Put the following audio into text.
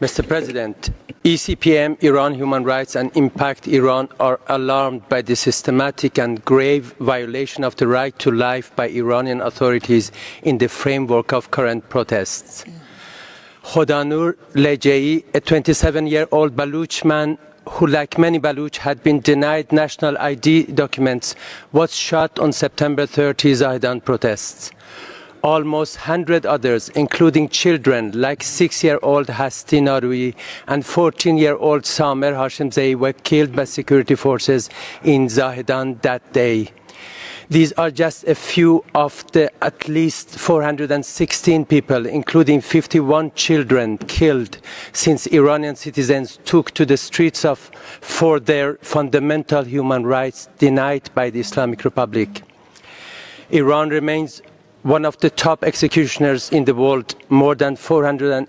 Mr. President, ECPM, Iran Human Rights and Impact Iran are alarmed by the systematic and grave violation of the right to life by Iranian authorities in the framework of current protests. خدانورلجه, a 27-year-old Baloch man who, like many Baloch, had been denied national ID documents, was shot on September 30 Zahdan protests. Almost 100 others, including children like 6-year-old Hasti Naaroiyi and 14-year-old Saamerhashim, were killed by security forces in Zahdan that day. These are just a few of the at least 416 people, including 51 children, killed since Iranian citizens took to the streets for their fundamental human rights denied by the Islamic Republic. Iran remains one of the top executioners in the world. More than 408